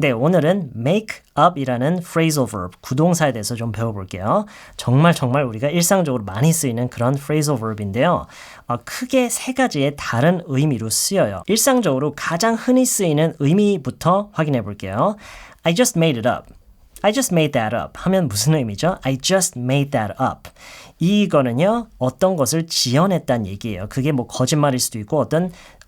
네, 오늘은 make up이라는 phrasal verb, 구동사에 대해서 좀 배워볼게요. 정말 우리가 일상적으로 많이 쓰이는 그런 phrasal verb인데요. 크게 세 가지의 다른 의미로 쓰여요. 일상적으로 가장 흔히 쓰이는 의미부터 확인해 볼게요. I just made it up. I just made that up 하면 무슨 의미죠? I just made that up. 이거는요, 어떤 것을 지어냈다는 얘기예요. 그게 뭐 거짓말일 수도 있고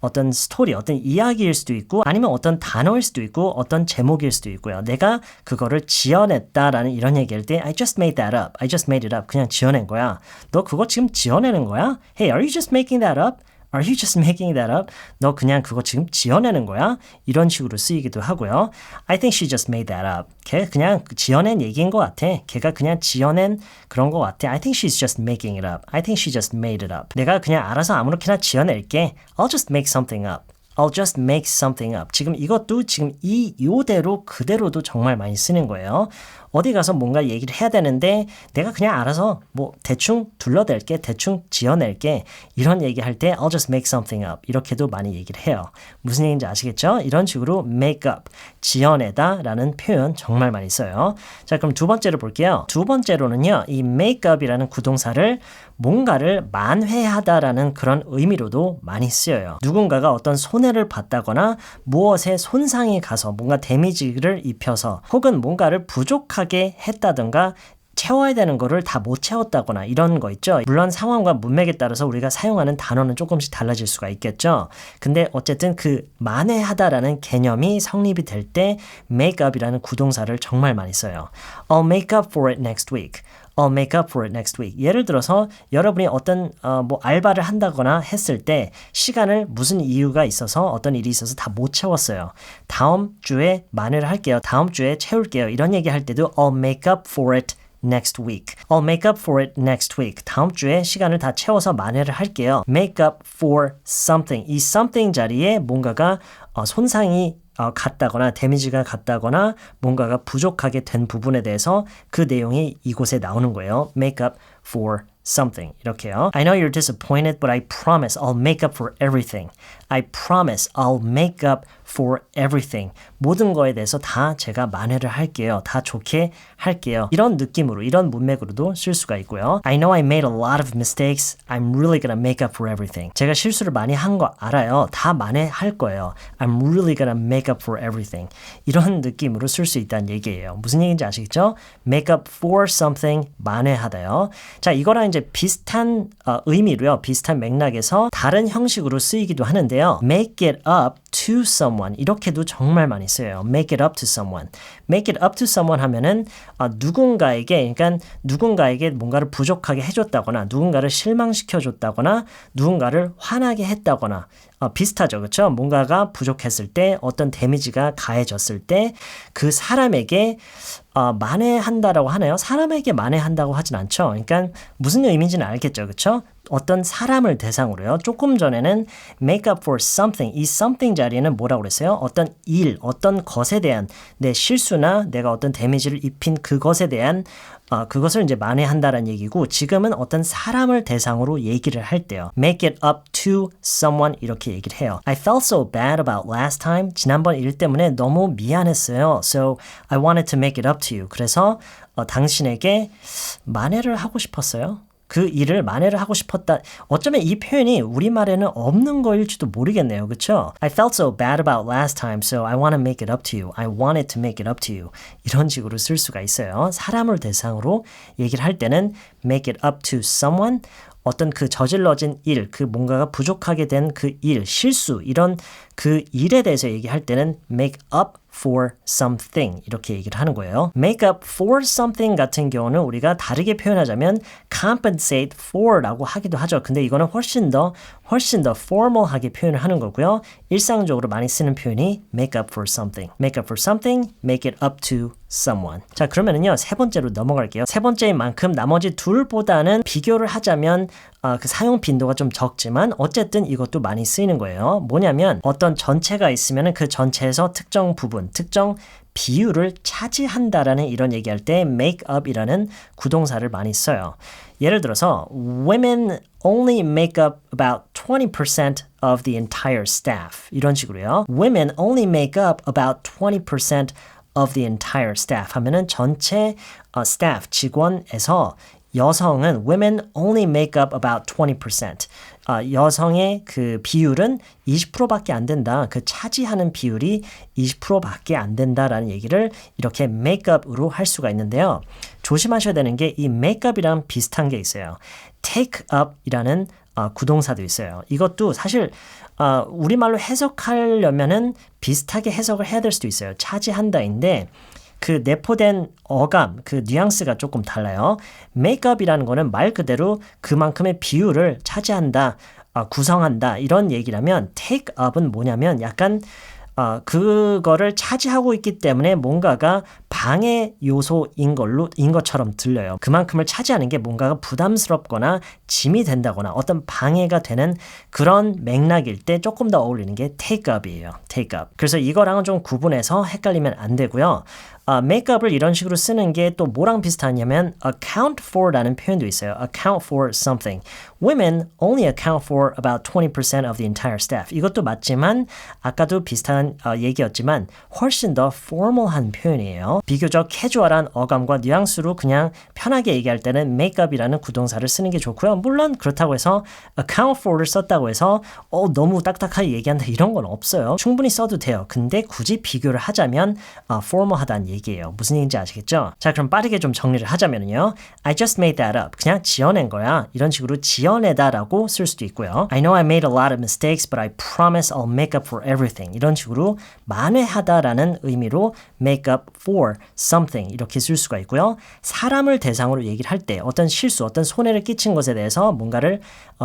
어떤 스토리, 어떤 이야기일 수도 있고 아니면 어떤 단어일 수도 있고 어떤 제목일 수도 있고요. 내가 그거를 지어냈다라는 이런 얘기할 때 I just made that up. I just made it up. 그냥 지어낸 거야. 너 그거 지금 지어내는 거야? Hey, are you just making that up? Are you just making that up? 너 그냥 그거 지금 지어내는 거야? 이런 식으로 쓰이기도 하고요. I think she just made that up. 걔 그냥 지어낸 얘기인 것 같아. 걔가 그냥 지어낸 그런 것 같아. I think she's just making it up. I think she just made it up. 내가 그냥 알아서 아무렇게나 지어낼게. I'll just make something up. I'll just make something up. 지금 이것도 지금 요대로 그대로도 정말 많이 쓰는 거예요. 어디 가서 뭔가 얘기를 해야 되는데 내가 그냥 알아서 뭐 대충 둘러댈게, 대충 지어낼게 이런 얘기할 때 I'll just make something up 이렇게도 많이 얘기를 해요. 무슨 얘기인지 아시겠죠? 이런 식으로 make up, 지어내다 라는 표현 정말 많이 써요. 자, 그럼 두 번째로 볼게요. 두 번째로는요, 이 make up이라는 구동사를 뭔가를 만회하다라는 그런 의미로도 많이 쓰여요. 누군가가 어떤 손해를 봤다거나 무엇에 손상이 가서 뭔가 데미지를 입혀서 혹은 뭔가를 부족하게 했다든가 채워야 되는 거를 다 못 채웠다거나 이런 거 있죠. 물론 상황과 문맥에 따라서 우리가 사용하는 단어는 조금씩 달라질 수가 있겠죠. 근데 어쨌든 그 만회하다라는 개념이 성립이 될 때 make up이라는 구동사를 정말 많이 써요. I'll make up for it next week. I'll make up for it next week. 예를 들어서 여러분이 어떤 뭐 알바를 한다거나 했을 때 시간을 무슨 이유가 있어서 어떤 일이 있어서 다 못 채웠어요. 다음 주에 만회를 할게요. 다음 주에 채울게요. 이런 얘기 할 때도 I'll make up for it next week. I'll make up for it next week. 다음 주에 시간을 다 채워서 만회를 할게요. Make up for something. 이 something 자리에 뭔가가 손상이 갔다거나 데미지가 갔다거나 뭔가가 부족하게 된 부분에 대해서 그 내용이 이곳에 나오는 거예요. Make up for something. 이렇게요. I know you're disappointed, but I promise I'll make up for everything. I promise I'll make up for everything. 모든 거에 대해서 다 제가 만회를 할게요. 다 좋게 할게요. 이런 느낌으로, 이런 문맥으로도 쓸 수가 있고요. I know I made a lot of mistakes. I'm really gonna make up for everything. 제가 실수를 많이 한 거 알아요. 다 만회할 거예요. I'm really gonna make up for everything. 이런 느낌으로 쓸 수 있다는 얘기예요. 무슨 얘기인지 아시겠죠? Make up for something, 만회하다요. 자, 이거랑 이제 비슷한 의미로요. 비슷한 맥락에서 다른 형식으로 쓰이기도 하는데요. Make it up to someone. 이렇게도 정말 많이 써요. Make it up to someone. Make it up to someone 하면은 누군가에게, 그러니까 누군가에게 뭔가를 부족하게 해줬다거나 누군가를 실망시켜줬다거나 누군가를 화나게 했다거나 비슷하죠. 그렇죠? 뭔가가 부족했을 때 어떤 데미지가 가해졌을 때 그 사람에게 만회한다라고 하나요? 사람에게 만회한다고 하진 않죠. 그러니까 무슨 의미인지는 알겠죠. 그렇죠? 어떤 사람을 대상으로요. 조금 전에는 make up for something. 이 something 자리에는 뭐라고 그랬어요? 어떤 일, 어떤 것에 대한 내 실수나 내가 어떤 데미지를 입힌 그것에 대한 그것을 이제 만회한다라는 얘기고 지금은 어떤 사람을 대상으로 얘기를 할 때요. Make it up to someone 이렇게 얘기를 해요. I felt so bad about last time. 지난번 일 때문에 너무 미안했어요. So I wanted to make it up to you. 그래서 당신에게 만회를 하고 싶었어요. 그 일을 만회를 하고 싶었다. 어쩌면 이 표현이 우리말에는 없는 거일지도 모르겠네요. 그렇죠? I felt so bad about last time, so I want to make it up to you. I wanted to make it up to you. 이런 식으로 쓸 수가 있어요. 사람을 대상으로 얘기를 할 때는 make it up to someone. 어떤 그 저질러진 일, 그 뭔가가 부족하게 된 그 일, 실수, 이런 그 일에 대해서 얘기할 때는 make up for something 이렇게 얘기를 하는 거예요. make up for something 같은 경우는 우리가 다르게 표현하자면 compensate for라고 하기도 하죠. 근데 이거는 훨씬 더 formal하게 표현을 하는 거고요. 일상적으로 많이 쓰는 표현이 make up for something. make up for something, make it up to someone. 자, 그러면은요, 세 번째로 넘어갈게요. 세 번째인 만큼 나머지 둘보다는 비교를 하자면 그 사용 빈도가 좀 적지만 어쨌든 이것도 많이 쓰이는 거예요. 뭐냐면 어떤 전체가 있으면 그 전체에서 특정 부분, 특정 비율을 차지한다라는 이런 얘기할 때 make up이라는 구동사를 많이 써요. 예를 들어서 women only make up about 20% of the entire staff 이런 식으로요. Women only make up about 20% of the entire staff 하면은 전체 staff 직원에서 여성은 women only make up about 20%. 여성의 그 비율은 20%밖에 안 된다. 그 차지하는 비율이 20%밖에 안 된다라는 얘기를 이렇게 make up으로 할 수가 있는데요. 조심하셔야 되는 게 이 make up이랑 비슷한 게 있어요. take up이라는 구동사도 있어요. 이것도 사실 우리말로 해석하려면은 비슷하게 해석을 해야 될 수도 있어요. 차지한다인데 그 내포된 어감, 그 뉘앙스가 조금 달라요. make up이라는 거는 말 그대로 그만큼의 비율을 차지한다, 구성한다 이런 얘기라면 take up은 뭐냐면 약간 그거를 차지하고 있기 때문에 뭔가가 방해 요소인 것처럼 들려요. 그만큼을 차지하는 게 뭔가가 부담스럽거나 짐이 된다거나 어떤 방해가 되는 그런 맥락일 때 조금 더 어울리는 게 take up이에요. take up. 그래서 이거랑은 좀 구분해서 헷갈리면 안 되고요. make up을 이런 식으로 쓰는 게 또 뭐랑 비슷하냐면 account for라는 표현도 있어요. account for something. Women only account for about 20% of the entire staff. 이것도 맞지만 아까도 비슷한 얘기였지만 훨씬 더 formal한 표현이에요. 비교적 캐주얼한 어감과 뉘앙스로 그냥 편하게 얘기할 때는 make up이라는 구동사를 쓰는 게 좋고요. 물론 그렇다고 해서 account for를 썼다고 해서 너무 딱딱하게 얘기한다 이런 건 없어요. 충분히 써도 돼요. 근데 굳이 비교를 하자면 formal하다는 얘기예요. 무슨 얘기인지 아시겠죠? 자, 그럼 빠르게 좀 정리를 하자면요. I just made that up. 그냥 지어낸 거야. 이런 식으로 지어내다라고 쓸 수도 있고요. I know I made a lot of mistakes, but I promise I'll make up for everything. 이런 식으로 만회하다라는 의미로 make up for something 이렇게 쓸 수가 있고요. 사람을 대상으로 얘기를 할 때 어떤 실수, 어떤 손해를 끼친 것에 대해서 뭔가를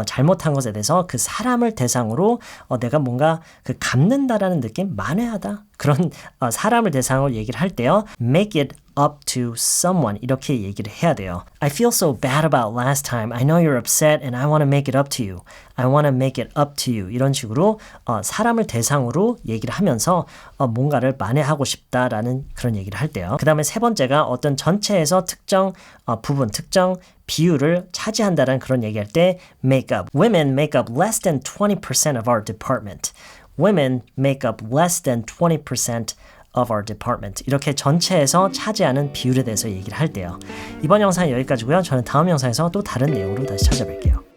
잘못한 것에 대해서 그 사람을 대상으로 내가 뭔가 그 갚는다라는 느낌, 만회하다 그런 사람을 대상으로 얘기를 할 때요. make it up to someone 이렇게 얘기를 해야 돼요. I feel so bad about last time. I know you're upset and I want to make it up to you. I want to make it up to you. 이런 식으로 사람을 대상으로 얘기를 하면서 뭔가를 만회하고 싶다라는 그런 얘기를 할 때요. 그 다음에 세 번째가 어떤 전체에서 특정 부분, 특정 비율을 차지한다는 그런 얘기할 때 make up. Women make up less than 20% of our department. Women make up less than 20% of our department. 이렇게 전체에서 차지하는 비율에 대해서 얘기를 할 때요. 이번 영상은 여기까지고요. 저는 다음 영상에서 또 다른 내용으로 다시 찾아뵐게요.